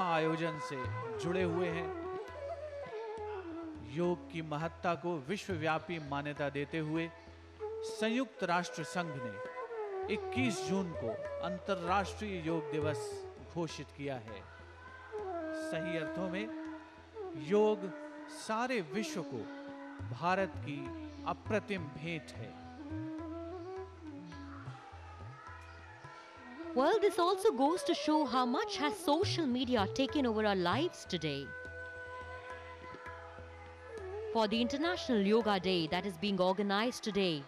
आयोजन से जुड़े हुए हैं। योग की महत्ता को विश्वव्यापी मान्यता देते हुए संयुक्त राष्ट्र संघ ने 21 जून को अंतर्राष्ट्रीय योग दिवस घोषित किया है। सही अर्थों में योग सारे विश्व को भारत की अप्रतिम भेंट है। Well, this also goes to show how much has social media taken over our lives today. For the International Yoga Day that is being organized today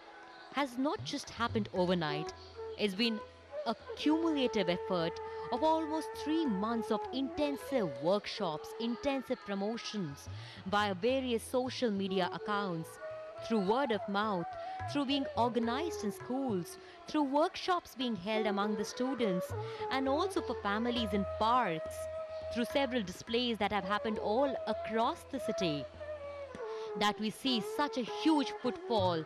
has not just happened overnight. It's been a cumulative effort of almost 3 months of intensive workshops, intensive promotions via various social media accounts, through word of mouth, through being organized in schools, through workshops being held among the students, and also for families in parks, through several displays that have happened all across the city, that we see such a huge footfall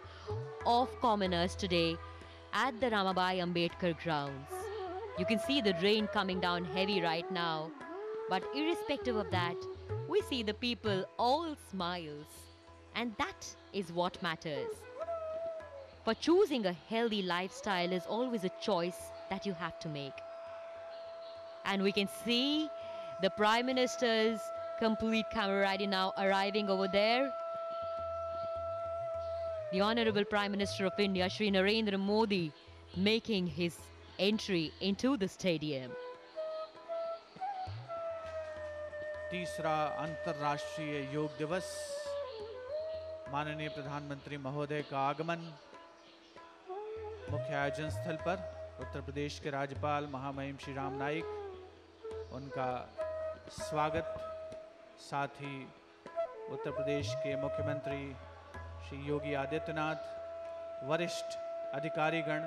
of commoners today at the Ramabai Ambedkar grounds. You can see the rain coming down heavy right now, but irrespective of that, we see the people all smiles, and that is what matters. For choosing a healthy lifestyle is always a choice that you have to make. And we can see the Prime Minister's complete camaraderie now arriving over there. The Honorable Prime Minister of India, Shri Narendra Modi, making his entry into the stadium. तीसरा अंतर्राष्ट्रीय योग दिवस, माननीय प्रधानमंत्री महोदय का आगमन मुख्य आयोजन स्थल पर, उत्तर प्रदेश के राज्यपाल महामहिम श्री राम नाईक, उनका स्वागत, साथ ही उत्तर प्रदेश के मुख्यमंत्री श्री योगी आदित्यनाथ, वरिष्ठ अधिकारीगण,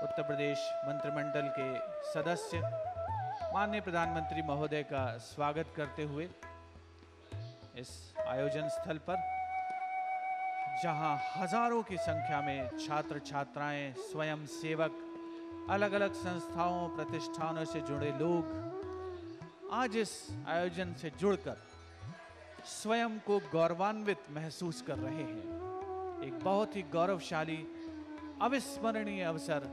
उत्तर प्रदेश मंत्रिमंडल के सदस्य माननीय प्रधानमंत्री महोदय का स्वागत करते हुए इस आयोजन स्थल पर, जहां हजारों की संख्या में छात्र छात्राएं, स्वयं सेवक, अलग अलग संस्थाओं प्रतिष्ठानों से जुड़े लोग आज इस आयोजन से जुड़कर स्वयं को गौरवान्वित महसूस कर रहे हैं। एक बहुत ही गौरवशाली अविस्मरणीय अवसर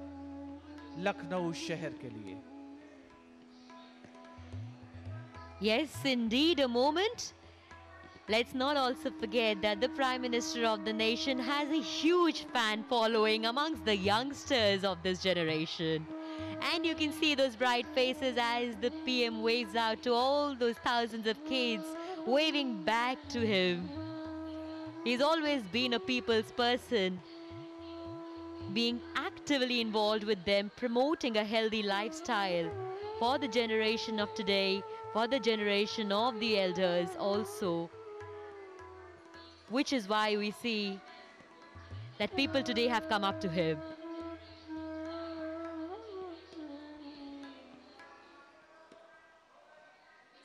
लखनऊ शहर के लिए। Yes, indeed, a moment. Let's not also forget that the Prime Minister of the nation has a huge fan following amongst the youngsters of this generation. And you can see those bright faces as the PM waves out to all those thousands of kids, waving back to him. He's always been a people's person, being actively involved with them, promoting a healthy lifestyle for the generation of today, for the generation of the elders also. Which is why we see that people today have come up to him.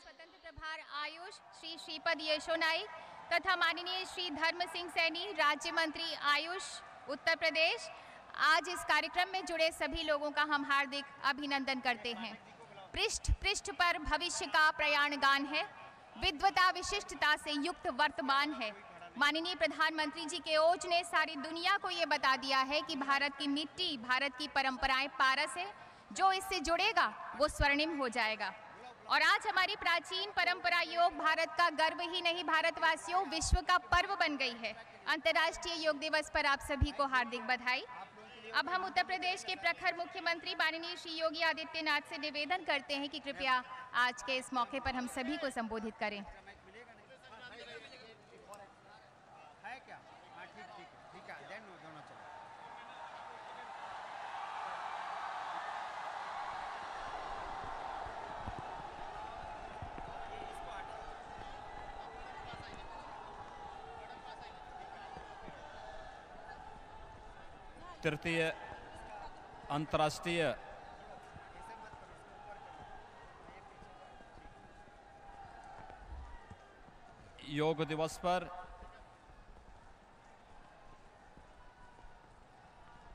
स्वतंत्र प्रभार आयुष श्री श्रीपद यशो नाइक तथा माननीय श्री धर्म सिंह सैनी, राज्य मंत्री आयुष उत्तर प्रदेश, आज इस कार्यक्रम में जुड़े सभी लोगों का हम हार्दिक अभिनंदन करते हैं। पृष्ठ पृष्ठ पर भविष्य का प्रयाण गान है, विद्वता विशिष्टता से युक्त वर्तमान है। माननीय प्रधानमंत्री जी के ओज ने सारी दुनिया को ये बता दिया है कि भारत की मिट्टी, भारत की परंपराएं पारस है, जो इससे जुड़ेगा वो स्वर्णिम हो जाएगा। और आज हमारी प्राचीन परंपरा योग भारत का गर्व ही नहीं, भारतवासियों विश्व का पर्व बन गई है। अंतर्राष्ट्रीय योग दिवस पर आप सभी को हार्दिक बधाई। अब हम उत्तर प्रदेश के प्रखर मुख्यमंत्री माननीय श्री योगी आदित्यनाथ से निवेदन करते हैं कि कृपया आज के इस मौके पर हम सभी को संबोधित करें। तृतीय अंतर्राष्ट्रीय योग दिवस पर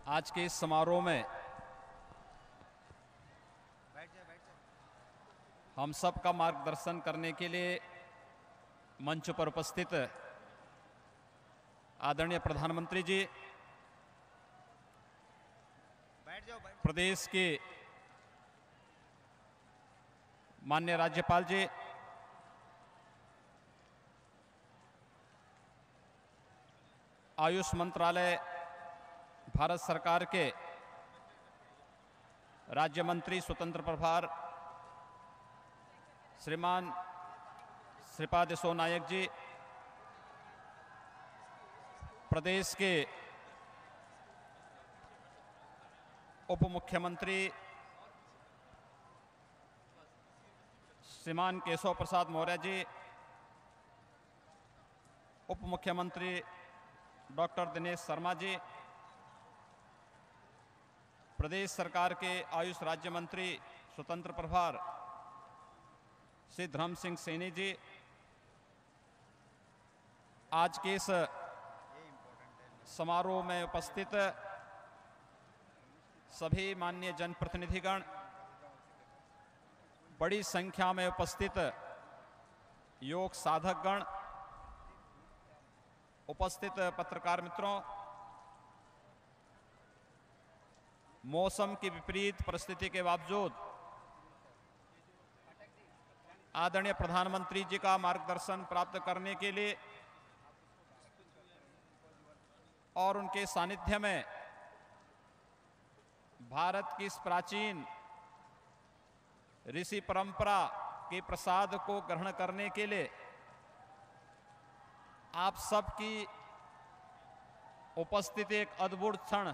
आज के इस समारोह में हम सब का मार्गदर्शन करने के लिए मंच पर उपस्थित आदरणीय प्रधानमंत्री जी, प्रदेश के माननीय राज्यपाल जी, आयुष मंत्रालय भारत सरकार के राज्य मंत्री स्वतंत्र प्रभार श्रीमान श्रीपाद यशो नायक जी, प्रदेश के उप मुख्यमंत्री श्रीमान केशव प्रसाद मौर्य जी, उप मुख्यमंत्री डॉक्टर दिनेश शर्मा जी, प्रदेश सरकार के आयुष राज्य मंत्री स्वतंत्र प्रभार श्री धर्म सिंह सैनी जी, आज के इस समारोह में उपस्थित सभी माननीय जनप्रतिनिधिगण, बड़ी संख्या में उपस्थित योग साधकगण, उपस्थित पत्रकार मित्रों, मौसम की विपरीत परिस्थिति के बावजूद आदरणीय प्रधानमंत्री जी का मार्गदर्शन प्राप्त करने के लिए और उनके सानिध्य में भारत की इस प्राचीन ऋषि परंपरा के प्रसाद को ग्रहण करने के लिए आप सबकी उपस्थिति एक अद्भुत क्षण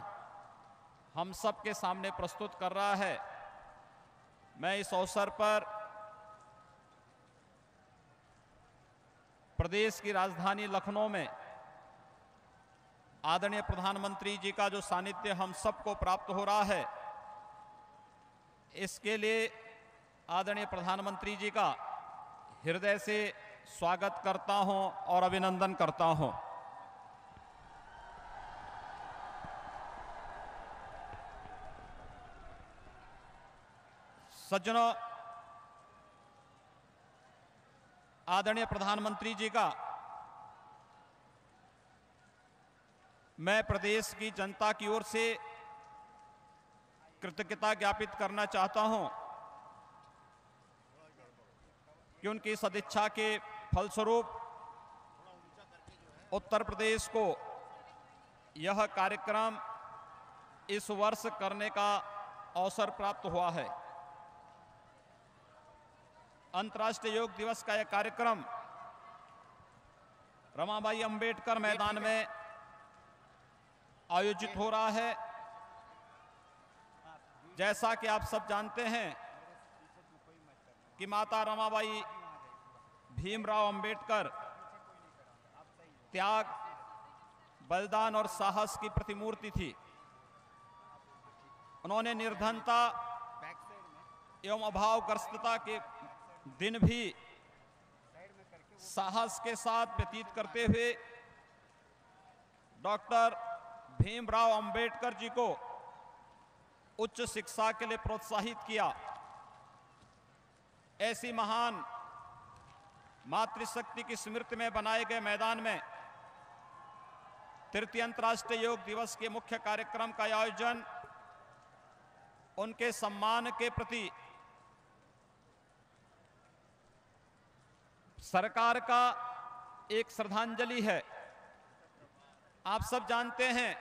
हम सब के सामने प्रस्तुत कर रहा है। मैं इस अवसर पर प्रदेश की राजधानी लखनऊ में आदरणीय प्रधानमंत्री जी का जो सानिध्य हम सबको प्राप्त हो रहा है, इसके लिए आदरणीय प्रधानमंत्री जी का हृदय से स्वागत करता हूं और अभिनंदन करता हूं। सज्जनों, आदरणीय प्रधानमंत्री जी का मैं प्रदेश की जनता की ओर से कृतज्ञता ज्ञापित करना चाहता हूं कि उनकी सदिच्छा के फलस्वरूप उत्तर प्रदेश को यह कार्यक्रम इस वर्ष करने का अवसर प्राप्त हुआ है। अंतर्राष्ट्रीय योग दिवस का यह कार्यक्रम रमाबाई अंबेडकर मैदान में आयोजित हो रहा है। जैसा कि आप सब जानते हैं कि माता रमाबाई भीमराव अंबेडकर त्याग, बलिदान और साहस की प्रतिमूर्ति थी। उन्होंने निर्धनता एवं अभावग्रस्तता के दिन भी साहस के साथ व्यतीत करते हुए डॉक्टर भीमराव अंबेडकर जी को उच्च शिक्षा के लिए प्रोत्साहित किया। ऐसी महान मातृशक्ति की स्मृति में बनाए गए मैदान में तृतीय अंतर्राष्ट्रीय योग दिवस के मुख्य कार्यक्रम का आयोजन उनके सम्मान के प्रति सरकार का एक श्रद्धांजलि है। आप सब जानते हैं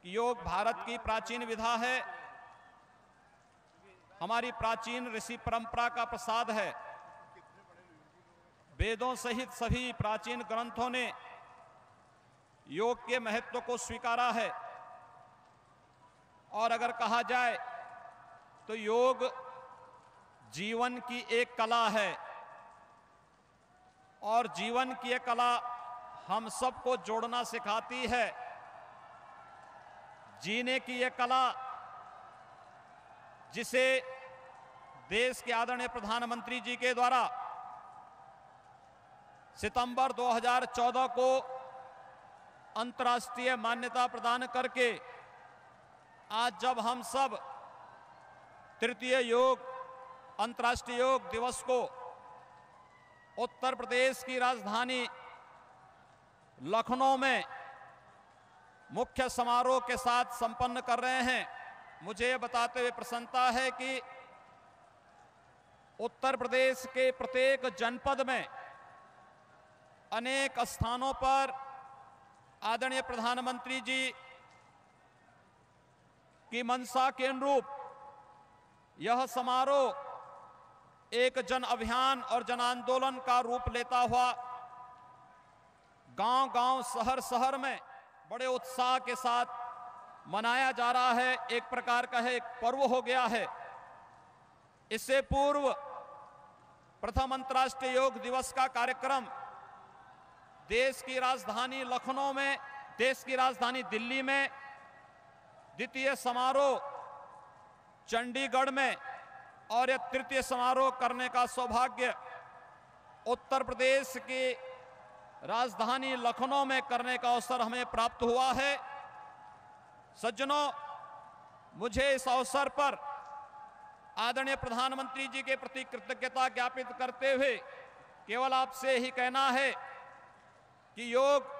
कि योग भारत की प्राचीन विधा है, हमारी प्राचीन ऋषि परंपरा का प्रसाद है। वेदों सहित सभी प्राचीन ग्रंथों ने योग के महत्व को स्वीकारा है और अगर कहा जाए तो योग जीवन की एक कला है और जीवन की ये कला हम सबको जोड़ना सिखाती है। जीने की ये कला जिसे देश के आदरणीय प्रधानमंत्री जी के द्वारा सितंबर 2014 को अंतर्राष्ट्रीय मान्यता प्रदान करके आज जब हम सब तृतीय योग अंतर्राष्ट्रीय योग दिवस को उत्तर प्रदेश की राजधानी लखनऊ में मुख्य समारोह के साथ संपन्न कर रहे हैं। मुझे यह बताते हुए प्रसन्नता है कि उत्तर प्रदेश के प्रत्येक जनपद में अनेक स्थानों पर आदरणीय प्रधानमंत्री जी की मंशा के अनुरूप यह समारोह एक जन अभियान और जन आंदोलन का रूप लेता हुआ गांव-गांव, शहर-शहर में बड़े उत्साह के साथ मनाया जा रहा है। एक प्रकार का है, एक पर्व हो गया है। इससे पूर्व प्रथम अंतर्राष्ट्रीय योग दिवस का कार्यक्रम देश की राजधानी लखनऊ में, देश की राजधानी दिल्ली में, द्वितीय समारोह चंडीगढ़ में और यह तृतीय समारोह करने का सौभाग्य उत्तर प्रदेश की राजधानी लखनऊ में करने का अवसर हमें प्राप्त हुआ है। सज्जनों, मुझे इस अवसर पर आदरणीय प्रधानमंत्री जी के प्रति कृतज्ञता ज्ञापित करते हुए केवल आपसे ही कहना है कि योग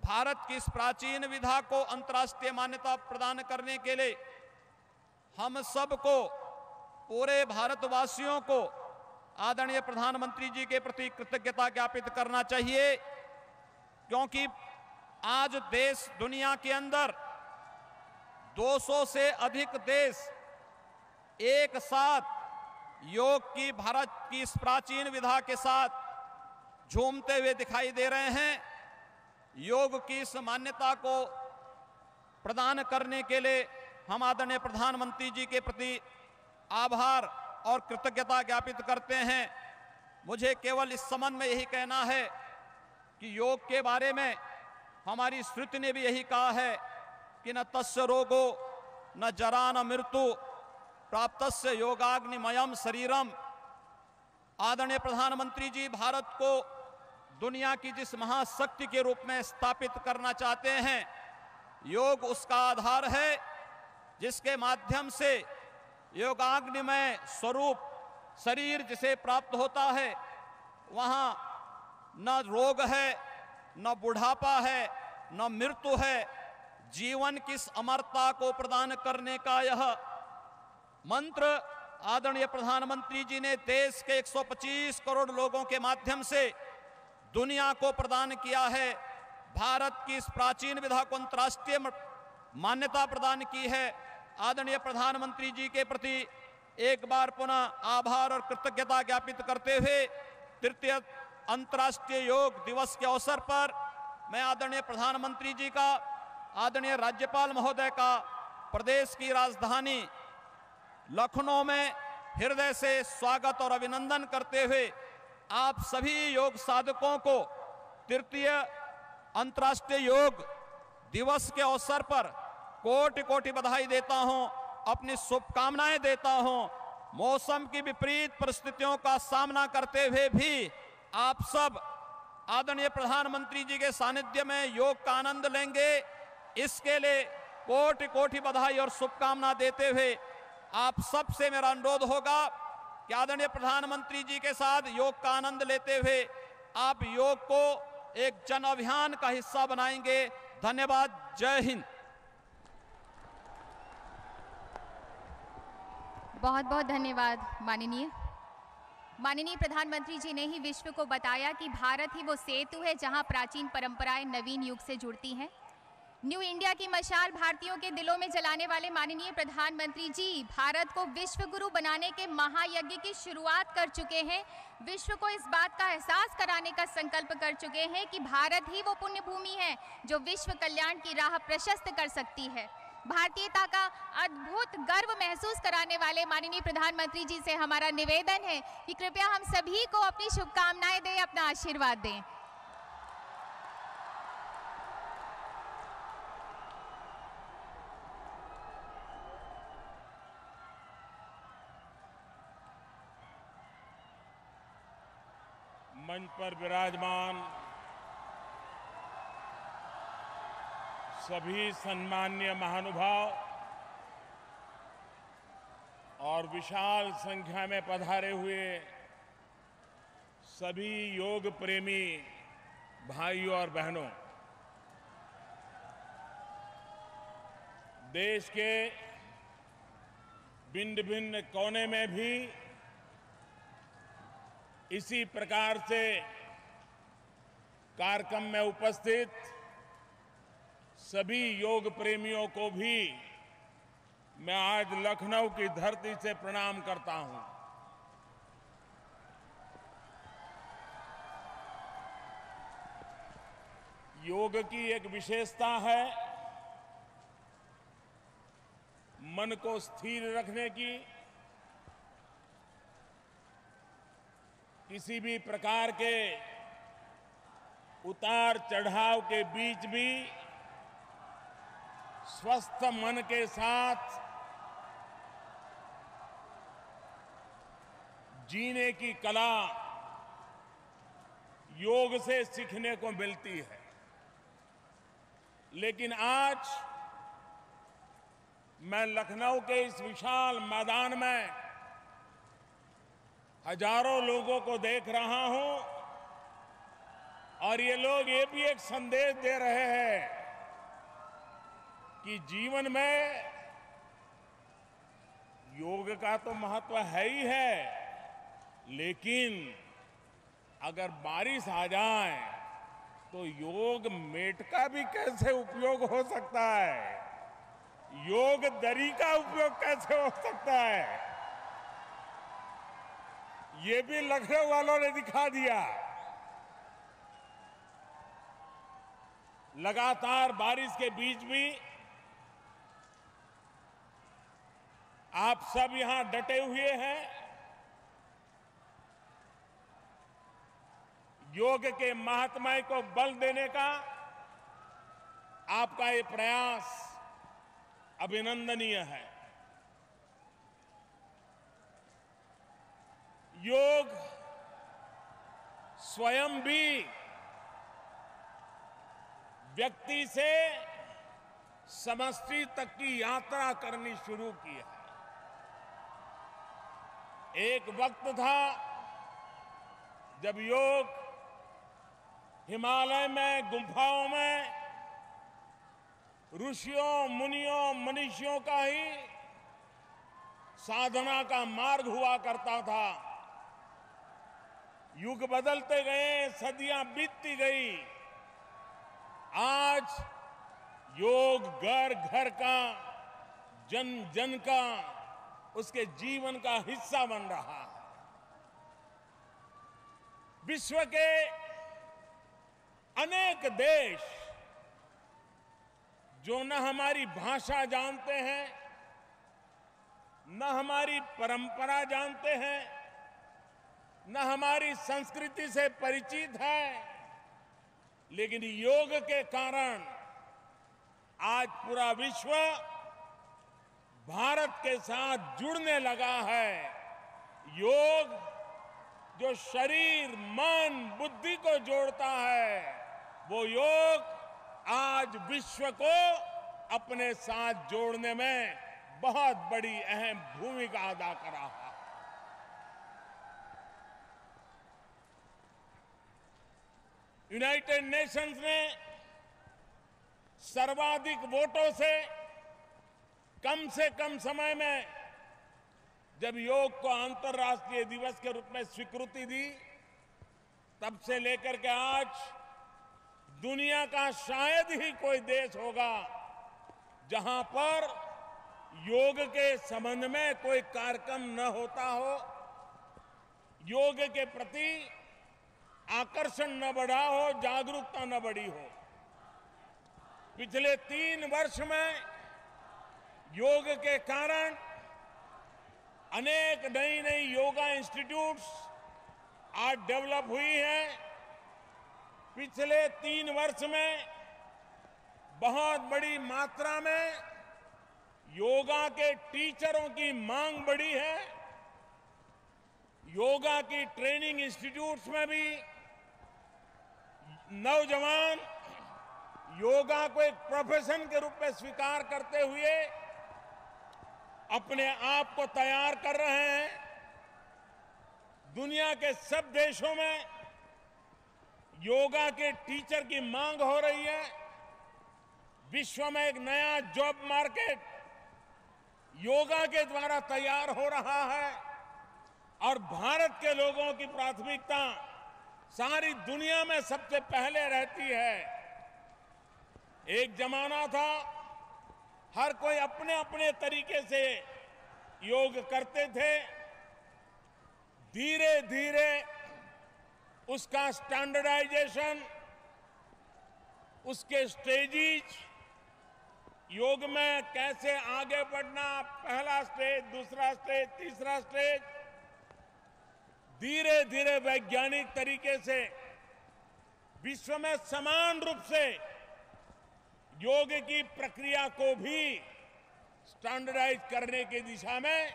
भारत की इस प्राचीन विधा को अंतर्राष्ट्रीय मान्यता प्रदान करने के लिए हम सबको, पूरे भारतवासियों को आदरणीय प्रधानमंत्री जी के प्रति कृतज्ञता ज्ञापित करना चाहिए, क्योंकि आज देश दुनिया के अंदर 200 से अधिक देश एक साथ योग की, भारत की इस प्राचीन विधा के साथ झूमते हुए दिखाई दे रहे हैं। योग की इस मान्यता को प्रदान करने के लिए हम आदरणीय प्रधानमंत्री जी के प्रति आभार और कृतज्ञता ज्ञापित करते हैं। मुझे केवल इस संबंध में यही कहना है कि योग के बारे में हमारी श्रुति ने भी यही कहा है कि न तस्य रोगो न जरा न मृत्यु प्राप्तस्य योगाग्निमयम शरीरम। आदरणीय प्रधानमंत्री जी भारत को दुनिया की जिस महाशक्ति के रूप में स्थापित करना चाहते हैं, योग उसका आधार है, जिसके माध्यम से योगाग्निमय स्वरूप शरीर जिसे प्राप्त होता है, वहाँ न रोग है, न बुढ़ापा है, न मृत्यु है। जीवन की इस अमरता को प्रदान करने का यह मंत्र आदरणीय प्रधानमंत्री जी ने देश के 125 करोड़ लोगों के माध्यम से दुनिया को प्रदान किया है। भारत की इस प्राचीन विधा को अंतर्राष्ट्रीय मान्यता प्रदान की है। आदरणीय प्रधानमंत्री जी के प्रति एक बार पुनः आभार और कृतज्ञता ज्ञापित करते हुए तृतीय अंतर्राष्ट्रीय योग दिवस के अवसर पर मैं आदरणीय प्रधानमंत्री जी का, आदरणीय राज्यपाल महोदय का प्रदेश की राजधानी लखनऊ में हृदय से स्वागत और अभिनंदन करते हुए आप सभी योग साधकों को तृतीय अंतर्राष्ट्रीय योग दिवस के अवसर पर कोटि कोटि बधाई देता हूं, अपनी शुभकामनाएं देता हूं। मौसम की विपरीत परिस्थितियों का सामना करते हुए भी आप सब आदरणीय प्रधानमंत्री जी के सानिध्य में योग का आनंद लेंगे, इसके लिए कोटि कोटि बधाई और शुभकामना देते हुए आप सबसे मेरा अनुरोध होगा कि आदरणीय प्रधानमंत्री जी के साथ योग का आनंद लेते हुए आप योग को एक जन अभियान का हिस्सा बनाएंगे। धन्यवाद। जय हिंद। बहुत बहुत धन्यवाद माननीय प्रधानमंत्री जी ने ही विश्व को बताया कि भारत ही वो सेतु है जहां प्राचीन परंपराएं नवीन युग से जुड़ती हैं। न्यू इंडिया की मशाल भारतीयों के दिलों में जलाने वाले माननीय प्रधानमंत्री जी भारत को विश्व गुरु बनाने के महायज्ञ की शुरुआत कर चुके हैं। विश्व को इस बात का एहसास कराने का संकल्प कर चुके हैं कि भारत ही वो पुण्य भूमि है जो विश्व कल्याण की राह प्रशस्त कर सकती है। भारतीयता का अद्भुत गर्व महसूस कराने वाले माननीय प्रधानमंत्री जी से हमारा निवेदन है कि कृपया हम सभी को अपनी शुभकामनाएं दें, अपना आशीर्वाद दें। मंच पर विराजमान सभी सम्माननीय महानुभाव, और विशाल संख्या में पधारे हुए सभी योग प्रेमी भाइयों और बहनों, देश के भिन्न भिन्न कोने में भी इसी प्रकार से कार्यक्रम में उपस्थित सभी योग प्रेमियों को भी मैं आज लखनऊ की धरती से प्रणाम करता हूं। योग की एक विशेषता है मन को स्थिर रखने की, किसी भी प्रकार के उतार चढ़ाव के बीच भी स्वस्थ मन के साथ जीने की कला योग से सीखने को मिलती है। लेकिन आज मैं लखनऊ के इस विशाल मैदान में हजारों लोगों को देख रहा हूं और ये लोग ये भी एक संदेश दे रहे हैं कि जीवन में योग का तो महत्व है ही है, लेकिन अगर बारिश आ जाए तो योग मेट का भी कैसे उपयोग हो सकता है, योग दरी का उपयोग कैसे हो सकता है, ये भी लखनऊ वालों ने दिखा दिया। लगातार बारिश के बीच भी आप सब यहां डटे हुए हैं। योग के महात्म्य को बल देने का आपका ये प्रयास अभिनंदनीय है। योग स्वयं भी व्यक्ति से समष्टि तक की यात्रा करनी शुरू की है। एक वक्त था जब योग हिमालय में गुफाओं में ऋषियों मुनियों मनीषियों का ही साधना का मार्ग हुआ करता था। युग बदलते गए, सदियां बीतती गई, आज योग घर घर का, जन जन का, उसके जीवन का हिस्सा बन रहा है। विश्व के अनेक देश जो न हमारी भाषा जानते हैं, न हमारी परंपरा जानते हैं, न हमारी संस्कृति से परिचित है, लेकिन योग के कारण आज पूरा विश्व भारत के साथ जुड़ने लगा है। योग जो शरीर मन बुद्धि को जोड़ता है, वो योग आज विश्व को अपने साथ जोड़ने में बहुत बड़ी अहम भूमिका अदा कर रहा है। यूनाइटेड नेशंस ने सर्वाधिक वोटों से कम समय में जब योग को अंतर्राष्ट्रीय दिवस के रूप में स्वीकृति दी, तब से लेकर के आज दुनिया का शायद ही कोई देश होगा जहां पर योग के संबंध में कोई कार्यक्रम न होता हो, योग के प्रति आकर्षण न बढ़ा हो, जागरूकता न बढ़ी हो। पिछले 3 वर्ष में योग के कारण अनेक नई नई योगा इंस्टीट्यूट्स आज डेवलप हुई हैं। पिछले 3 वर्ष में बहुत बड़ी मात्रा में योगा के टीचरों की मांग बढ़ी है। योगा की ट्रेनिंग इंस्टीट्यूट्स में भी नौजवान योगा को एक प्रोफेशन के रूप में स्वीकार करते हुए अपने आप को तैयार कर रहे हैं। दुनिया के सब देशों में योगा के टीचर की मांग हो रही है। विश्व में एक नया जॉब मार्केट योगा के द्वारा तैयार हो रहा है और भारत के लोगों की प्राथमिकता सारी दुनिया में सबसे पहले रहती है। एक जमाना था हर कोई अपने अपने तरीके से योग करते थे। धीरे धीरे उसका स्टैंडर्डाइजेशन, उसके स्टेजेस, योग में कैसे आगे बढ़ना, पहला स्टेज, दूसरा स्टेज, तीसरा स्टेज, धीरे धीरे वैज्ञानिक तरीके से विश्व में समान रूप से योग की प्रक्रिया को भी स्टैंडर्डाइज करने की दिशा में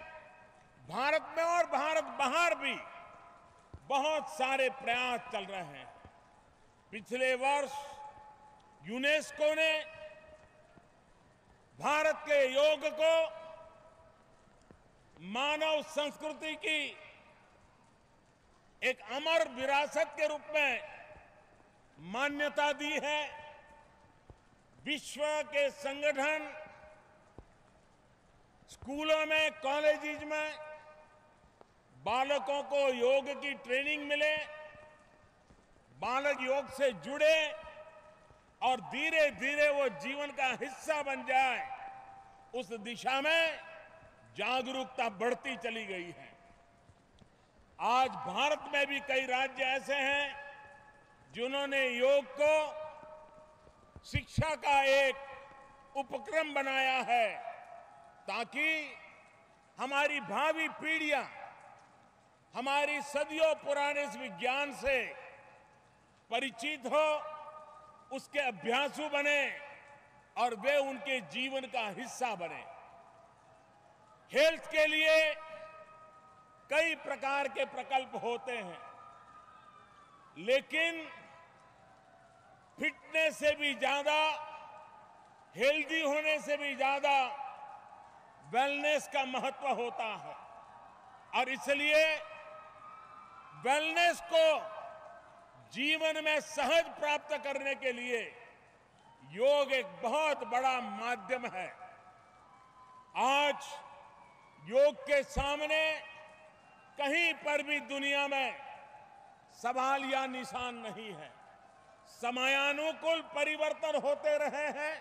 भारत में और भारत बाहर भी बहुत सारे प्रयास चल रहे हैं। पिछले वर्ष यूनेस्को ने भारत के योग को मानव संस्कृति की एक अमर विरासत के रूप में मान्यता दी है। विश्व के संगठन स्कूलों में, कॉलेजेस में बालकों को योग की ट्रेनिंग मिले, बालक योग से जुड़े और धीरे धीरे वो जीवन का हिस्सा बन जाए, उस दिशा में जागरूकता बढ़ती चली गई है। आज भारत में भी कई राज्य ऐसे हैं जिन्होंने योग को शिक्षा का एक उपक्रम बनाया है ताकि हमारी भावी पीढ़ियां हमारी सदियों पुराने इस विज्ञान से परिचित हो, उसके अभ्यासु बने और वे उनके जीवन का हिस्सा बने। हेल्थ के लिए कई प्रकार के प्रकल्प होते हैं, लेकिन फिटनेस से भी ज्यादा, हेल्दी होने से भी ज्यादा वेलनेस का महत्व होता है और इसलिए वेलनेस को जीवन में सहज प्राप्त करने के लिए योग एक बहुत बड़ा माध्यम है। आज योग के सामने कहीं पर भी दुनिया में सवाल या निशान नहीं है। समयानुकूल परिवर्तन होते रहे हैं।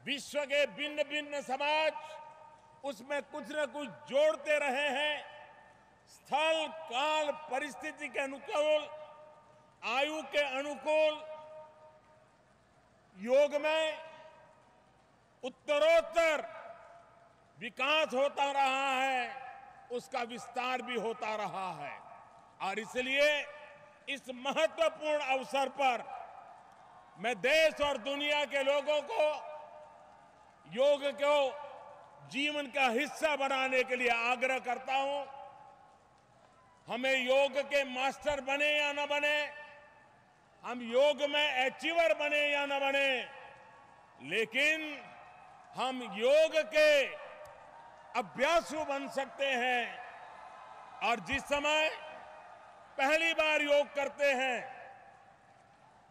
विश्व के भिन्न भिन्न समाज उसमें कुछ न कुछ जोड़ते रहे हैं। स्थल, काल, परिस्थिति के अनुकूल, आयु के अनुकूल योग में उत्तरोत्तर विकास होता रहा है, उसका विस्तार भी होता रहा है और इसलिए इस महत्वपूर्ण अवसर पर मैं देश और दुनिया के लोगों को योग को जीवन का हिस्सा बनाने के लिए आग्रह करता हूं। हमें योग के मास्टर बने या न बने, हम योग में अचीवर बने या न बने, लेकिन हम योग के अभ्यासु बन सकते हैं और जिस समय पहली बार योग करते हैं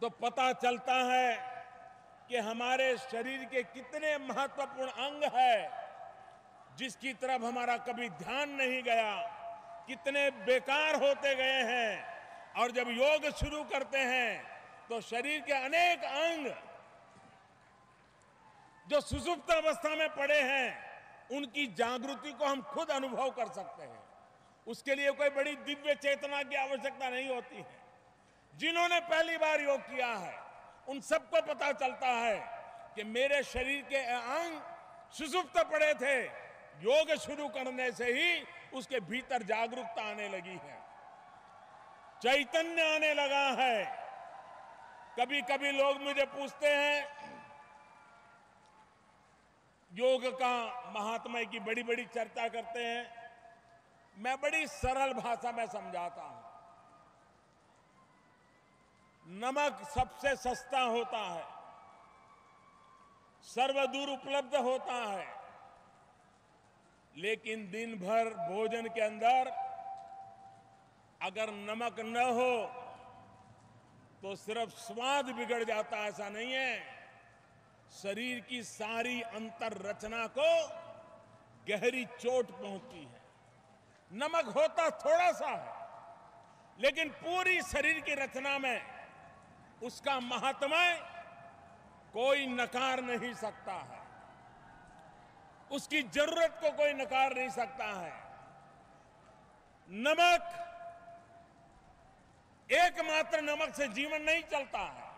तो पता चलता है कि हमारे शरीर के कितने महत्वपूर्ण अंग है जिसकी तरफ हमारा कभी ध्यान नहीं गया, कितने बेकार होते गए हैं। और जब योग शुरू करते हैं तो शरीर के अनेक अंग जो सुषुप्त अवस्था में पड़े हैं उनकी जागृति को हम खुद अनुभव कर सकते हैं। उसके लिए कोई बड़ी दिव्य चेतना की आवश्यकता नहीं होती है। जिन्होंने पहली बार योग किया है उन सबको पता चलता है कि मेरे शरीर के अंग सुषुप्त पड़े थे, योग शुरू करने से ही उसके भीतर जागरूकता आने लगी है, चैतन्य आने लगा है। कभी कभी लोग मुझे पूछते हैं योग का महात्म्य की बड़ी बड़ी चर्चा करते हैं, मैं बड़ी सरल भाषा में समझाता हूं। नमक सबसे सस्ता होता है, सर्वदूर उपलब्ध होता है, लेकिन दिन भर भोजन के अंदर अगर नमक न हो तो सिर्फ स्वाद बिगड़ जाता, ऐसा नहीं है, शरीर की सारी अंतर रचना को गहरी चोट पहुंचती है। नमक होता थोड़ा सा है, लेकिन पूरी शरीर की रचना में उसका महात्म्य कोई नकार नहीं सकता है, उसकी जरूरत को कोई नकार नहीं सकता है। नमक, एकमात्र नमक से जीवन नहीं चलता है,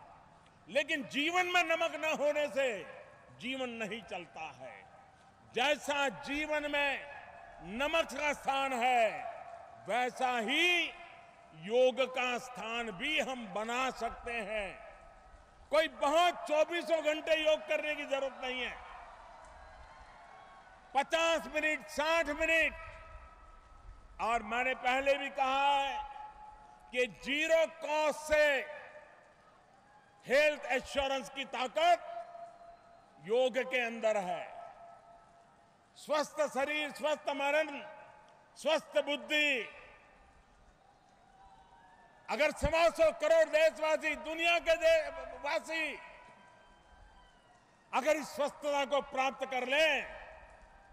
लेकिन जीवन में नमक न होने से जीवन नहीं चलता है। जैसा जीवन में नमक का स्थान है, वैसा ही योग का स्थान भी हम बना सकते हैं। कोई बहुत 24 घंटे योग करने की जरूरत नहीं है। 50 मिनट, 60 मिनट, और मैंने पहले भी कहा है कि जीरो कॉस्ट से हेल्थ एश्योरेंस की ताकत योग के अंदर है। स्वस्थ शरीर, स्वस्थ मन, स्वस्थ बुद्धि। अगर 125 करोड़ देशवासी, दुनिया के वासी अगर इस स्वस्थता को प्राप्त कर लें,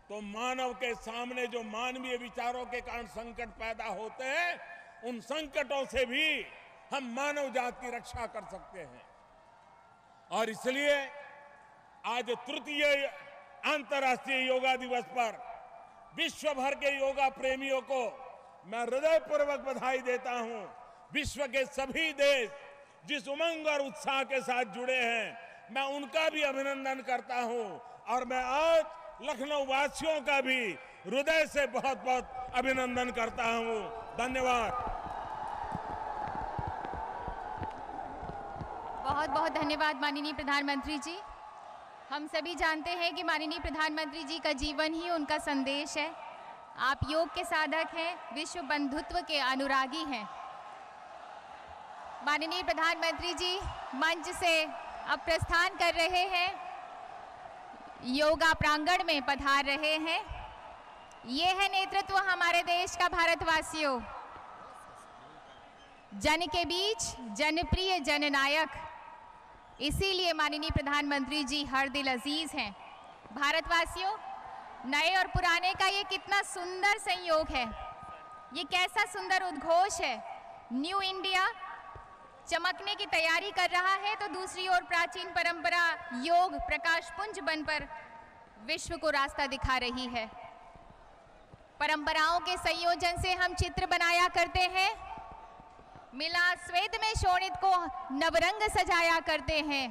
तो मानव के सामने जो मानवीय विचारों के कारण संकट पैदा होते हैं, उन संकटों से भी हम मानव जाति की रक्षा कर सकते हैं। और इसलिए आज तृतीय अंतर्राष्ट्रीय योगा दिवस पर विश्व भर के योगा प्रेमियों को मैं हृदयपूर्वक बधाई देता हूं। विश्व के सभी देश जिस उमंग और उत्साह के साथ जुड़े हैं, मैं उनका भी अभिनंदन करता हूं। और मैं आज लखनऊ वासियों का भी हृदय से बहुत बहुत अभिनंदन करता हूं। धन्यवाद। बहुत बहुत धन्यवाद माननीय प्रधानमंत्री जी। हम सभी जानते हैं कि माननीय प्रधानमंत्री जी का जीवन ही उनका संदेश है। आप योग के साधक हैं, विश्व बंधुत्व के अनुरागी हैं। माननीय प्रधानमंत्री जी मंच से अब प्रस्थान कर रहे हैं, योगा प्रांगण में पधार रहे हैं। ये है नेतृत्व हमारे देश का। भारतवासियों, जन के बीच जनप्रिय जननायक, इसीलिए माननीय प्रधानमंत्री जी हर दिल अजीज हैं। भारतवासियों, नए और पुराने का ये कितना सुंदर संयोग है, ये कैसा सुंदर उद्घोष है। न्यू इंडिया चमकने की तैयारी कर रहा है, तो दूसरी ओर प्राचीन परंपरा योग प्रकाश पुंज बनकर विश्व को रास्ता दिखा रही है। परंपराओं के संयोजन से हम चित्र बनाया करते हैं, मिला स्वेद में शोणित को नवरंग सजाया करते हैं।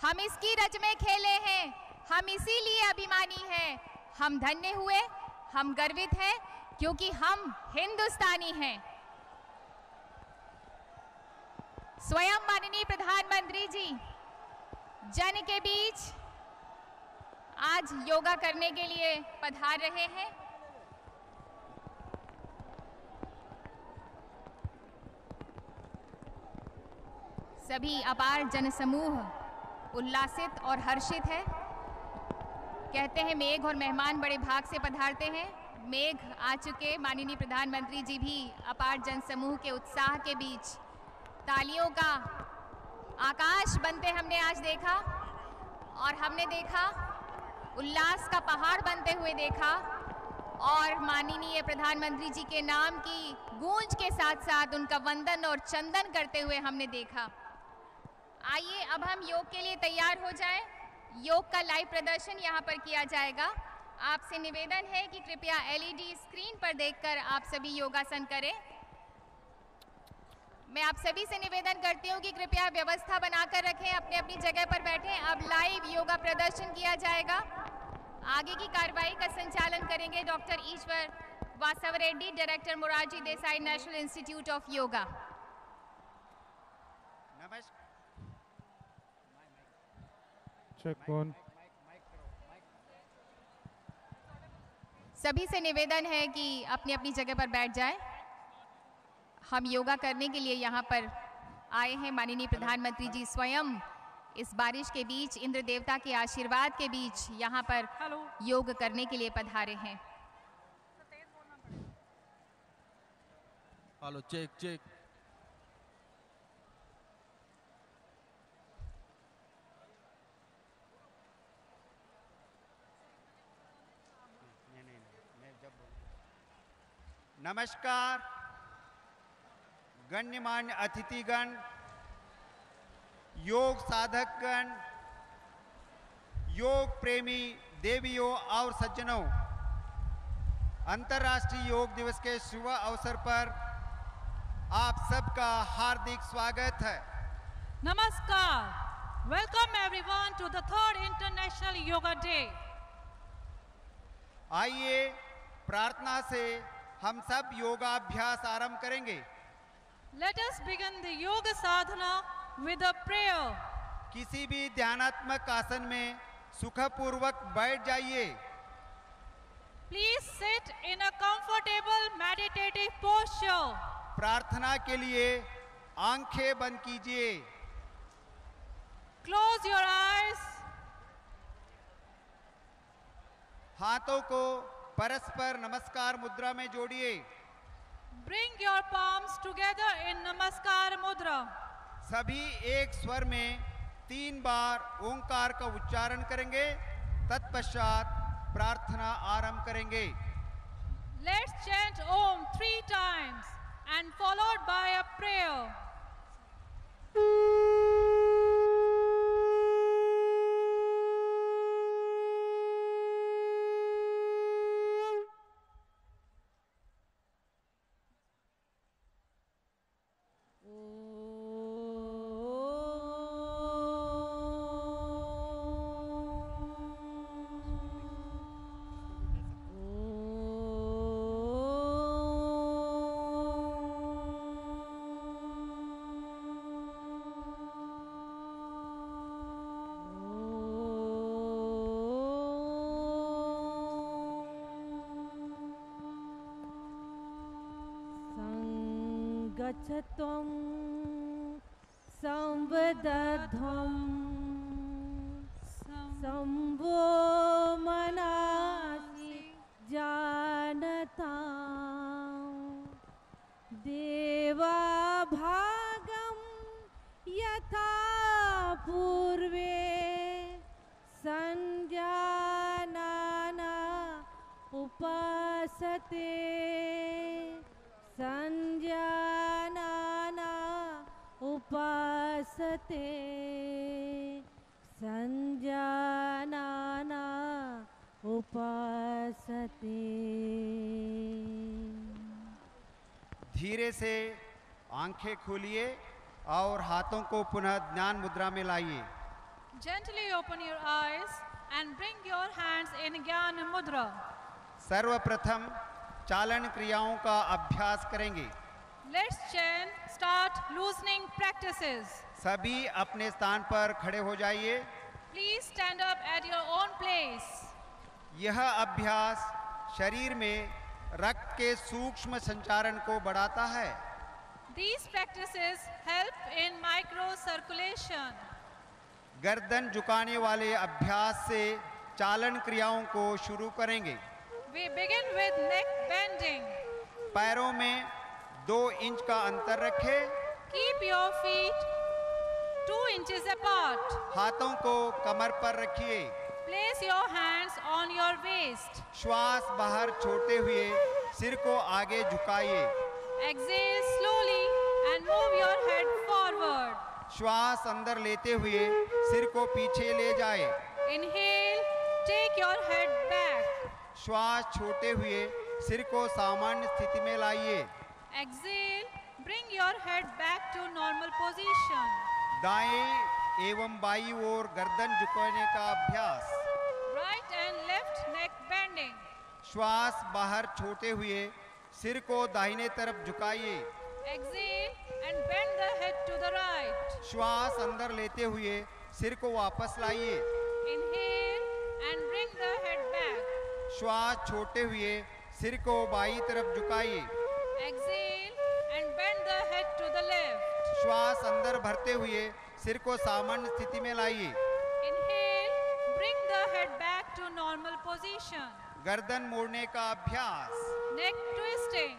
हम इसकी रच में खेले हैं, हम इसीलिए अभिमानी हैं। हम धन्य हुए, हम गर्वित हैं, क्योंकि हम हिंदुस्तानी हैं। स्वयं माननीय प्रधानमंत्री जी जन के बीच आज योगा करने के लिए पधार रहे हैं। सभी अपार जनसमूह उल्लासित और हर्षित है। कहते हैं मेघ और मेहमान बड़े भाग से पधारते हैं। मेघ आ चुके माननीय प्रधानमंत्री जी भी अपार जनसमूह के उत्साह के बीच तालियों का आकाश बनते हमने आज देखा, और हमने देखा उल्लास का पहाड़ बनते हुए देखा, और माननीय प्रधानमंत्री जी के नाम की गूंज के साथ साथ उनका वंदन और चंदन करते हुए हमने देखा। आइए अब हम योग के लिए तैयार हो जाएं। योग का लाइव प्रदर्शन यहाँ पर किया जाएगा। आपसे निवेदन है कि कृपया एलईडी स्क्रीन पर देखकर आप सभी योगासन करें। मैं आप सभी से निवेदन करती हूँ कि कृपया व्यवस्था बनाकर रखें, अपने अपनी जगह पर बैठें। अब लाइव योगा प्रदर्शन किया जाएगा। आगे की कार्रवाई का संचालन करेंगे doctor Ishwar Vasava Reddy, director Morarji Desai national institute of yoga. सभी से निवेदन है कि अपनी अपनी जगह पर बैठ जाएं। हम योगा करने के लिए यहाँ पर आए हैं। माननीय प्रधानमंत्री जी स्वयं इस बारिश के बीच, इंद्र देवता के आशीर्वाद के बीच यहाँ पर योग करने के लिए पधारे हैं। Hello check check. नमस्कार गण्यमान्य अतिथिगण, योग साधकगण, योग प्रेमी देवियों और सज्जनों, अंतर्राष्ट्रीय योग दिवस के शुभ अवसर पर आप सबका हार्दिक स्वागत है। Namaskar. Welcome everyone to the 3rd International Yoga Day. आइए प्रार्थना से हम सब योगाभ्यास आरंभ करेंगे। Let us begin the yoga sadhana with a prayer. किसी भी ध्यानात्मक आसन में सुखपूर्वक बैठ जाइए। Please sit in a comfortable meditative posture. प्रार्थना के लिए आंखें बंद कीजिए। Close your eyes. हाथों को परस्पर नमस्कार मुद्रा में जोड़िए। Bring your palms together in Namaskar Mudra. सभी एक स्वर में 3 बार ओंकार का उच्चारण करेंगे, तत्पश्चात प्रार्थना आरंभ करेंगे। Let's chant Om 3 times and followed by a prayer. गच्छतं संवदध्वं संवो मनासि जानतां देवा भागं यथा पूर्वे संजानाना उपासते संजानाना उपासते संजानाना उपासते। धीरे से आंखें खोलिए और हाथों को पुनः ज्ञान मुद्रा में लाइए। Gently open your eyes and bring your hands in Jnana Mudra. सर्वप्रथम चालन क्रियाओं का अभ्यास करेंगे। Let's start loosening practices. सभी अपने स्थान पर खड़े हो जाइए। Please stand up at your own place. यह अभ्यास शरीर में रक्त के सूक्ष्म संचारण को बढ़ाता है। These practices help in microcirculation. गर्दन झुकाने वाले अभ्यास से चालन क्रियाओं को शुरू करेंगे। We begin with neck bending. पैरों में 2 इंच का अंतर रखें। Keep your feet 2 inches apart. हाथों को कमर पर रखिए। Place your hands on your waist. श्वास बाहर छोड़ते हुए सिर को आगे झुकाइए। Exhale slowly and move your head forward. श्वास अंदर लेते हुए सिर को पीछे ले जाए। Inhale, take your head back. श्वास छोड़ते हुए सिर को सामान्य स्थिति में लाइए। Exhale, bring your head back to normal position. दाएं एवं बाईं ओर गर्दन झुकाने का अभ्यास। Right and left neck bending. श्वास बाहर छोड़ते हुए सिर को दाहिने तरफ झुकाइए। Exhale and bend the head to the right. श्वास अंदर लेते हुए सिर को वापस लाइए। Inhale and bring the head back. श्वास छोड़ते हुए सिर को बाईं तरफ झुकाइए। Exhale and bend the head to the left. श्वास अंदर भरते हुए सिर को सामान्य स्थिति में लाइए। Inhale, bring the head back to normal position. गर्दन मोड़ने का अभ्यास। Neck twisting.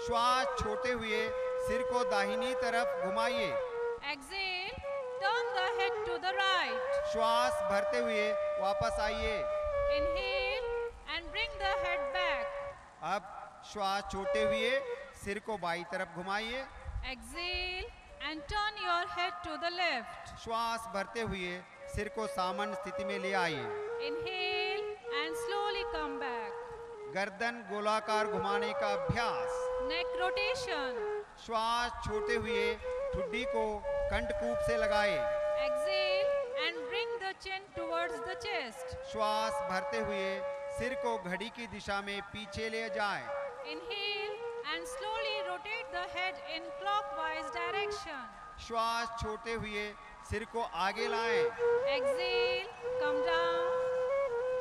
श्वास छोड़ते हुए सिर को दाहिनी तरफ घुमाइए। Exhale, turn the head to the right. श्वास भरते हुए वापस आइए। Inhale and bring the head back. अब श्वास छोड़ते हुए सिर को बाईं तरफ घुमाइए। Exhale and turn your head to the left. श्वास भरते हुए सिर को सामान्य स्थिति में ले आइए। Inhale and slowly come back. गर्दन गोलाकार घुमाने का अभ्यास। Neck rotation. श्वास छोड़ते हुए ठुड्डी को कंठकूप से लगाए। Exhale and bring the chin towards the chest. श्वास भरते हुए सिर को घड़ी की दिशा में पीछे ले जाएं। Inhale and slowly rotate the head in clockwise direction. श्वास छोड़ते हुए सिर को आगे लाएं। Exhale, come down.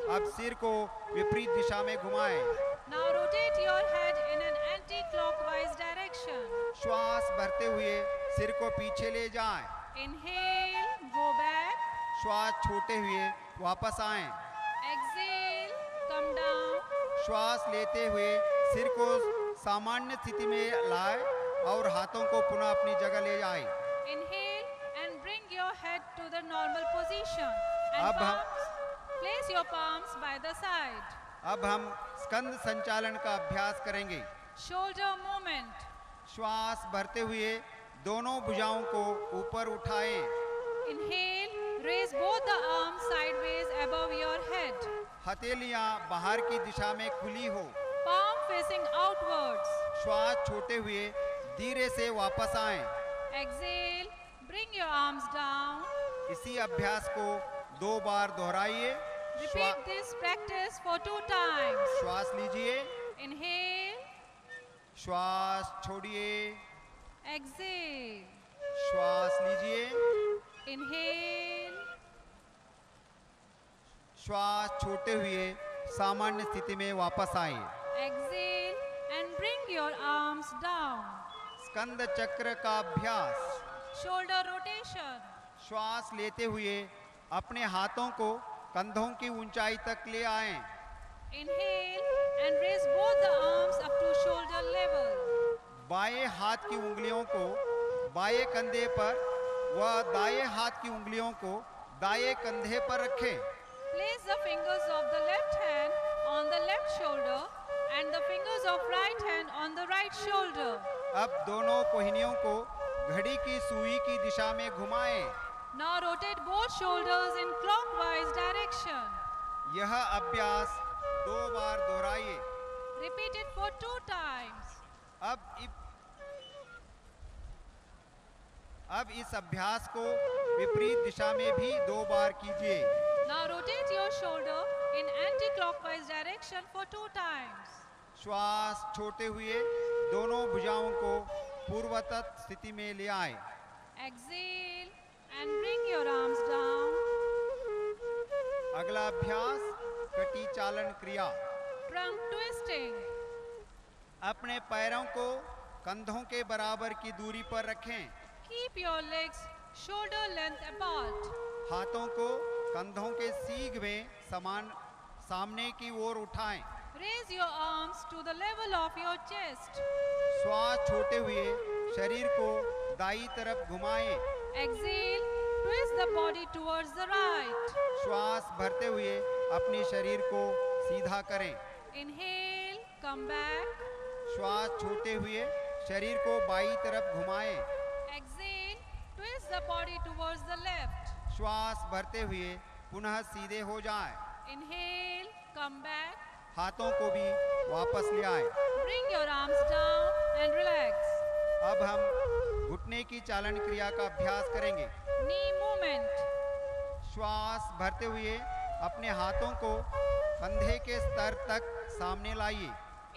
अब सिर को विपरीत दिशा में घुमाएं। Now rotate your head in an anti-clockwise direction. श्वास भरते हुए सिर को पीछे ले जाएं। Inhale, go back. श्वास छोड़ते हुए वापस आएं। Exhale, come down. श्वास लेते हुए सिर को सामान्य स्थिति में लाएं और हाथों को पुनः अपनी जगह ले जाएं। Inhale and bring your head to the normal position. And अब हम- palms, place your palms by the side. अब हम स्कंद संचालन का अभ्यास करेंगे। Shoulder movement. श्वास भरते हुए दोनों भुजाओं को ऊपर उठाएं। Inhale, raise both the arms sideways above your head. हथेलियां बाहर की दिशा में खुली हो। Palm facing outwards. श्वास छोड़ते हुए धीरे से वापस आएं। Exhale, bring your arms down. इसी अभ्यास को 2 बार दोहराइए। Repeat this practice for 2 times. श्वास लीजिए, Inhale, श्वास छोड़िए, exhale. श्वास लीजिए, Inhale, श्वास छोड़ते हुए सामान्य स्थिति में वापस आए। exhale and bring your arms down. स्कंद चक्र का अभ्यास। Shoulder rotation. श्वास लेते हुए अपने हाथों को कंधों की ऊंचाई तक ले आएं। Inhale and raise both the arms up to shoulder level. बाएं हाथ की उंगलियों को बाएं कंधे पर व दाएं हाथ की उंगलियों को दाएं कंधे पर रखें। Place the fingers of the left hand on the left shoulder and the fingers of right hand on the right shoulder. अब दोनों कोहनियों को घड़ी की सुई की दिशा में घुमाएं। Now rotate both shoulders in clockwise direction. यह अभ्यास 2 बार दोहराइए। Repeat it for 2 times. अब इस अभ्यास को विपरीत दिशा में भी 2 बार कीजिए। Now rotate your shoulder in anti-clockwise direction for 2 times. श्वास छोड़ते हुए दोनों भुजाओं को पूर्ववत स्थिति में ले आए। Exhale and bring your arms down. अगला अभ्यास कटी चालन क्रिया। Trunk twisting. अपने पैरों को कंधों के बराबर की दूरी पर रखें। Keep your legs shoulder length apart. हाथों को कंधों के सीग में समान सामने की ओर उठाएं। Raise your arms to the level of your chest. श्वास छोड़ते हुए शरीर को दाईं तरफ घुमाएं। Exhale, twist the body towards the right. श्वास भरते हुए अपने शरीर को सीधा करें। Inhale, come back. श्वास छोड़ते हुए शरीर को बाईं तरफ घुमाएं। Exhale, twist the body towards the left. श्वास भरते हुए पुनः सीधे हो जाएं। Inhale, come back. हाथों को भी वापस ले आएं। Bring your arms down and relax. अब हम घुटने की चालन क्रिया का अभ्यास करेंगे। Knee movement. श्वास भरते हुए अपने हाथों को कंधे के स्तर तक सामने लाइए।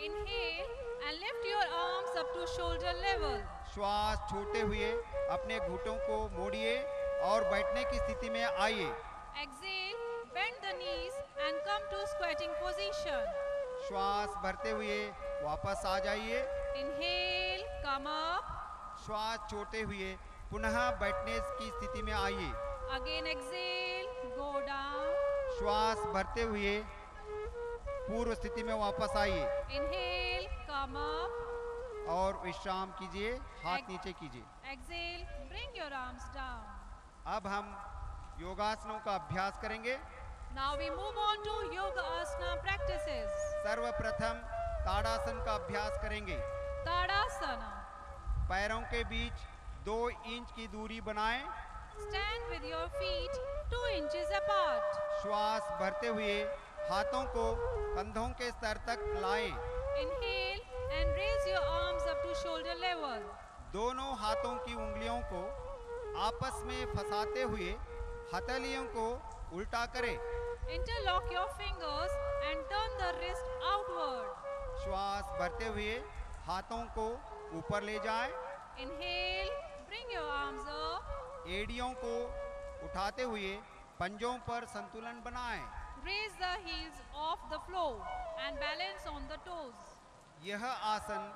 Inhale and lift your arms up to shoulder level. श्वास छोड़ते हुए अपने घुटनों को मोड़िए और बैठने की स्थिति में आइए। Exhale, bend the knees and come to squatting position. श्वास भरते हुए वापस आ जाइए। Inhale, come up. श्वास छोड़ते हुए पुनः बैठने की स्थिति में आइए। Again exhale, go down. श्वास भरते हुए पूर्व स्थिति में वापस आइए। Inhale, come up. और विश्राम कीजिए, हाथ नीचे कीजिए। Exhale, bring your arms down. अब हम योगासनों का अभ्यास करेंगे। Now we move on to Yoga Asana practices. सर्वप्रथम ताड़ासन का अभ्यास करेंगे। Tadasana. पैरों के बीच 2 इंच की दूरी बनाएं। Stand with your feet 2 inches apart. श्वास भरते हुए हाथों को कंधों के स्तर तक लाएं। Inhale and raise your arms up to shoulder level. दोनों हाथों की उंगलियों को आपस में फंसाते हुए हथेलियों को उल्टा करें। Interlock your fingers and turn the wrist outward. श्वास भरते हुए हाथों को ऊपर ले जाएं। Inhale, bring your arms up. एड़ियों को उठाते हुए पंजों पर संतुलन बनाएं। Raise the heels off the floor and balance on the toes. यह आसन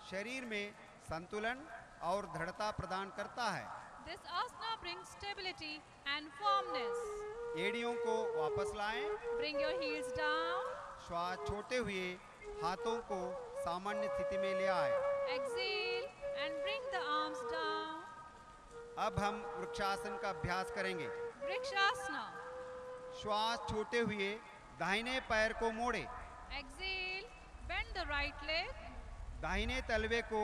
शरीर में संतुलन और दृढ़ता प्रदान करता है। This asana brings stability and firmness. एड़ियों को वापस लाएं। Bring your heels down. श्वास छोड़ते हुए हाथों को सामान्य स्थिति में ले आए। Exhale and bring the arms down. अब हम वृक्षासन का अभ्यास करेंगे। Vrikshasana. श्वास छोड़ते हुए दाहिने पैर को मोड़े। Exhale, bend the right leg. दाहिने तलवे को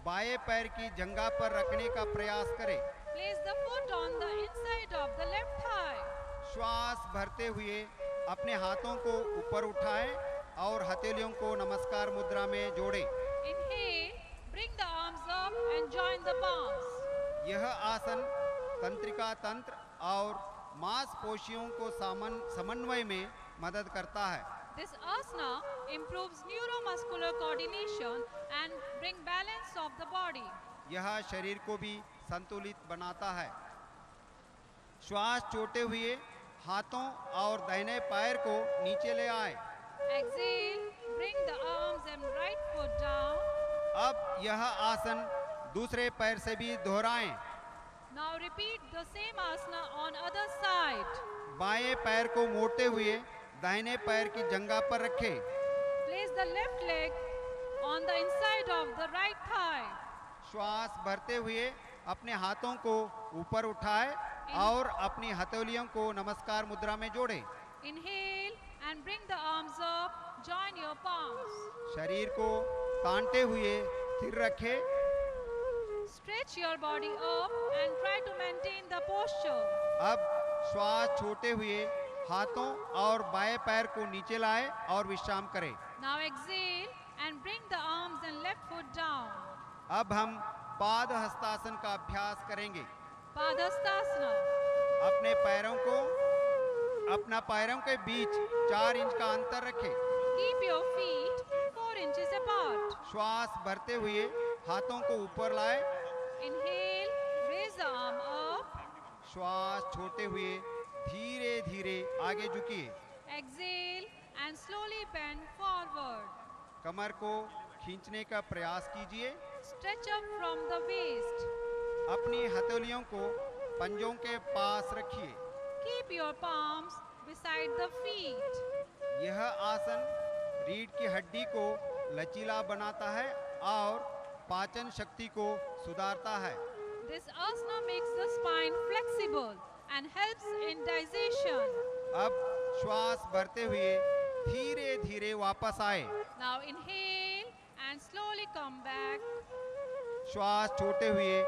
बाएं पैर की जंघा पर रखने का प्रयास करें। Place the foot on the inside of the left thigh. श्वास भरते हुए अपने हाथों को ऊपर उठाएं और हथेलियों को नमस्कार मुद्रा में जोड़ें। Inhale, bring the arms up and join the palms. यह आसन तंत्रिका तंत्र और मांसपेशियों को समन्वय में मदद करता है। This asana improves neuromuscular coordination and bring balance of the body. यह शरीर को भी संतुलित बनाता है। श्वास छोड़ते हुए हाथों और दाहिने पैर को नीचे ले आए। Exhale, bring the arms and right foot down. अब यह आसन दूसरे पैर से भी दोहराएं। Now repeat the same asana on other side. बाएं पैर को मोड़ते हुए दाहिने पैर की जंघा पर रखें। Place the left leg on the inside of the right thigh. श्वास भरते हुए अपने हाथों को ऊपर उठाएं और अपनी हथेलियों को नमस्कार मुद्रा में जोड़ें। Inhale and bring the arms up. Join your palms. शरीर को तानते हुए स्थिर रखें। Stretch your body up and try to maintain the posture. अब श्वास छोड़ते हुए हाथों और बाएं पैर को नीचे लाएं और विश्राम करें। Now exhale and bring the arms and left foot down. अब हम पाद हस्तासन का अभ्यास करेंगे। Padhastasana. अपने पैरों के बीच 4 इंच का अंतर रखें। Keep your feet 4 inches apart. श्वास भरते हुए हाथों को ऊपर लाएं। Inhale, raise the arm up. श्वास छोड़ते हुए धीरे धीरे आगे झुकिए। Exhale and slowly bend forward. कमर को खींचने का प्रयास कीजिए। Stretch up from the waist. अपनी हथेलियों को पंजों के पास रखिए। Keep your palms beside the feet. यह आसन रीढ़ की हड्डी को लचीला बनाता है और पाचन शक्ति को सुधारता है। This asana makes the spine flexible and helps in digestion. अब श्वास भरते हुए धीरे धीरे वापस आए। Now inhale and slowly come back. श्वास छोड़ते हुए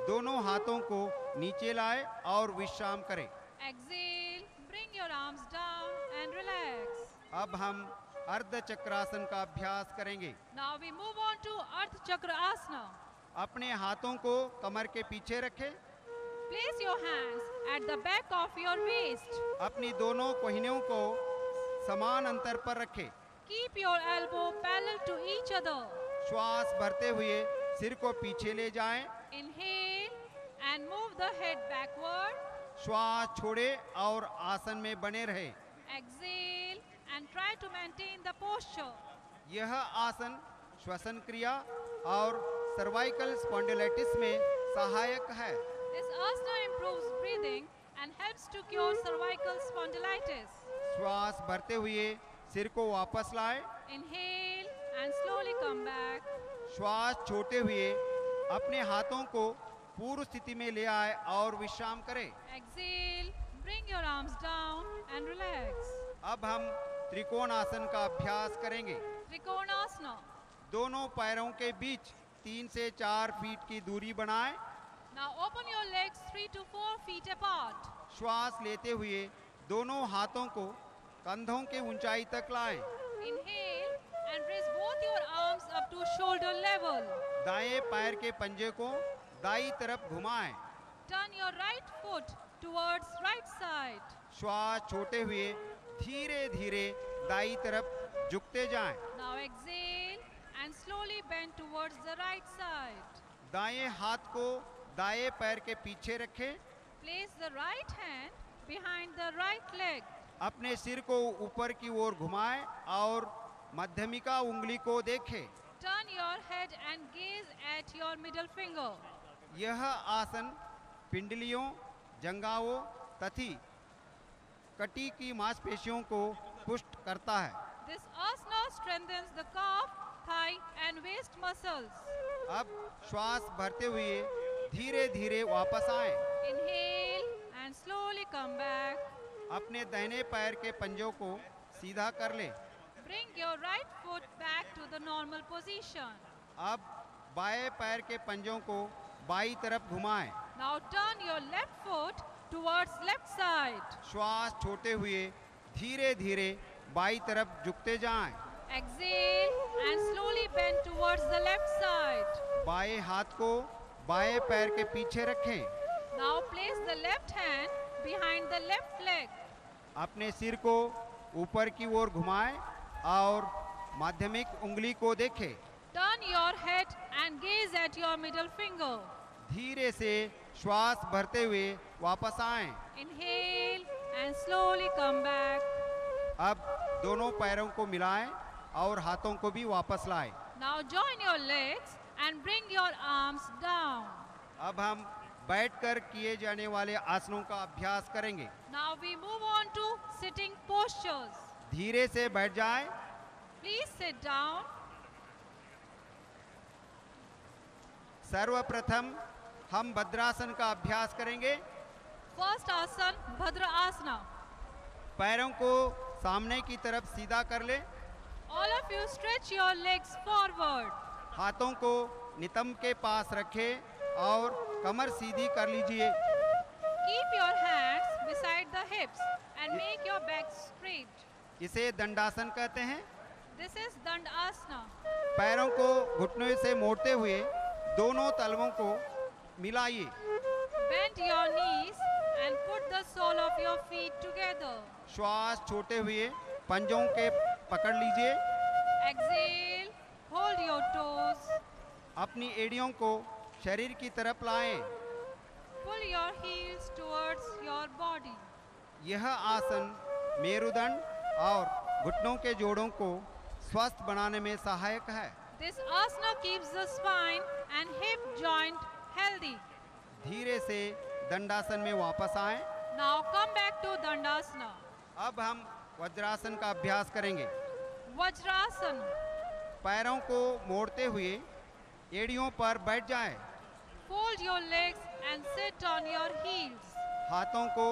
दोनों हाथों को नीचे लाए और विश्राम करें। Exhale, bring your arms down and relax. अब हम अर्ध चक्रासन का अभ्यास करेंगे। Now we move on to Ardha Chakra Asana. अपने हाथों को कमर के पीछे रखें। Place your hands at the back of your waist. अपनी दोनों कोहनियों को समान अंतर पर रखें। Keep your elbow parallel to each other. श्वास भरते हुए सिर को पीछे ले जाएं। Inhale and move the head backward. श्वास छोड़े और आसन में बने रहे। Exhale and try to maintain the posture. यह आसन श्वसन क्रिया और सर्वाइकल स्पॉन्डिलाइटिस में सहायक है। This asana improves breathing and helps to cure cervical spondylitis. श्वास भरते हुए सिर को वापस लाएं। Inhale and slowly come back. श्वास छोड़ते हुए अपने हाथों को पूर्व स्थिति में ले आए और विश्राम करें। Exhale, bring your arms down and relax. अब हम त्रिकोण आसन का अभ्यास करेंगे। Trikonasana. दोनों पैरों के बीच 3 से 4 फीट की दूरी बनाएं। Now open your legs 3 to 4 feet apart. श्वास लेते हुए दोनों हाथों को कंधों के ऊंचाई तक लाएं। Inhale and raise both your arms up to shoulder level. दाएं पैर के पंजे को दाईं तरफ घुमाएं। Turn your right foot towards right side. श्वास छोड़ते हुए धीरे धीरे दाईं तरफ झुकते जाएं। Now exhale and slowly bend towards the right side. दाएं हाथ को दाएं पैर के पीछे रखें। Place the right hand behind the right leg. अपने सिर को ऊपर की ओर घुमाएं और मध्यमिका उंगली को देखें। Turn your head and gaze at your middle finger. यह आसन पिंडलियों, जंघाओं तथा कटी की मांसपेशियों को पुष्ट करता है। This asana strengthens the calf, thigh and waist muscles. अब श्वास भरते हुए धीरे धीरे वापस आएं। Inhale and slowly come back. अपने दाहिने पैर के पंजों को सीधा कर लें। Bring your right foot back to the normal position. अब बाएं पैर के पंजों को बाईं तरफ घुमाएं। Now turn your left foot towards left side. श्वास छोड़ते हुए धीरे धीरे बाईं तरफ झुकते जाएं। Exhale and slowly bend towards the left side. बाएं हाथ को बाएं पैर के पीछे रखें। Now place the left hand behind the left leg. अपने सिर को ऊपर की ओर घुमाएं और माध्यमिक उंगली को देखें। Turn your head and gaze at your middle finger. धीरे से श्वास भरते हुए वापस आएं। Inhale and slowly come back. अब दोनों पैरों को मिलाएं और हाथों को भी वापस लाएं। Now join your legs and bring your arms down. अब हम बैठकर किए जाने वाले आसनों का अभ्यास करेंगे। Now we move on to sitting postures. धीरे से बैठ जाएं। Please sit down. सर्वप्रथम हम भद्रासन का अभ्यास करेंगे। First asan, Bhadra Asana. पैरों को सामने की तरफ सीधा कर लें। All of you stretch your legs forward. हाथों को नितंब के पास रखें और कमर सीधी कर लीजिए। Keep your hands beside the hips and make your back straight. इसे दंडासन कहते हैं। This is Dandasana. पैरों को घुटनों से मोड़ते हुए दोनों तलवों को मिलाइए। Bend your knees and put the sole of your feet together. श्वास छोड़ते हुए पंजों के पकड़ लीजिए। Exhale, hold your toes. अपनी एड़ियों को शरीर की तरफ लाएं। Pull your heels towards your body. यह आसन मेरुदंड और घुटनों के जोड़ों को स्वस्थ बनाने में सहायक है। This asana keeps the spine and hip joint healthy. धीरे से दंडासन में वापस आएं। Now come back to Dandasana. अब हम वज्रासन का अभ्यास करेंगे। Vajrasana. पैरों को मोड़ते हुए एड़ियों पर बैठ जाएं। Fold your legs and sit on your heels. हाथों को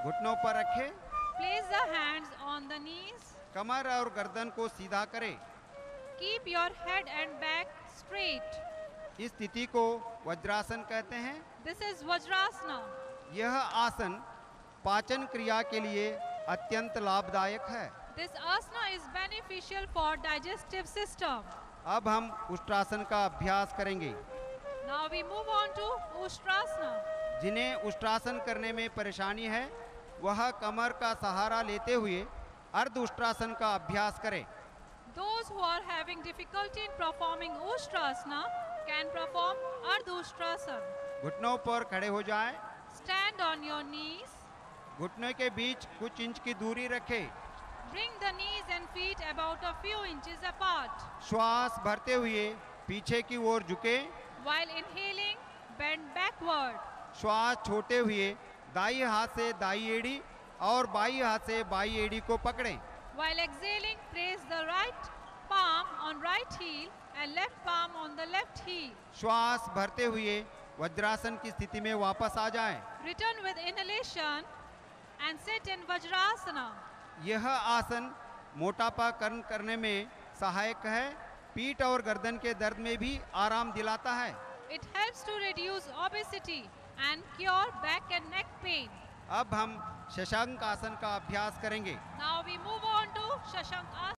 घुटनों पर रखें। Place the hands on the knees. कमर और गर्दन को सीधा करें। Keep your head and back straight. इस स्थिति को वज्रासन कहते हैं। This is Vajrasana. यह आसन पाचन क्रिया के लिए अत्यंत लाभदायक है। This asana is beneficial for digestive system. अब हम उष्ट्रासन का अभ्यास करेंगे। Now we move on to Ustrasana. जिन्हें उष्ट्रासन करने में परेशानी है वह कमर का सहारा लेते हुए अर्ध उष्ट्रासन का अभ्यास करें। Those who are having difficulty in performing Ustrasana can perform Ardha Ustrasana. घुटनों पर खड़े हो जाएं। Stand on your knees. घुटने के बीच कुछ इंच की दूरी रखें। Bring the knees and feet about a few inches apart. श्वास भरते हुए पीछे की ओर झुकें। While inhaling, bend backward. श्वास छोड़ते हुए दाईं हाथ से दाईं एड़ी और बाईं हाथ से बाईं एड़ी को पकड़ें। While exhaling, place the right palm on right heel and left palm on the left heel. श्वास भरते हुए वज्रासन की स्थिति में वापस आ जाएं। Return with inhalation and sit in Vajrasana. यह आसन मोटापा कम करने में सहायक है, पीठ और गर्दन के दर्द में भी आराम दिलाता है। It helps to reduce obesity and cure back and neck pain. अब हम शशांक आसन का अभ्यास करेंगे। Now we move on to Shashank Asana.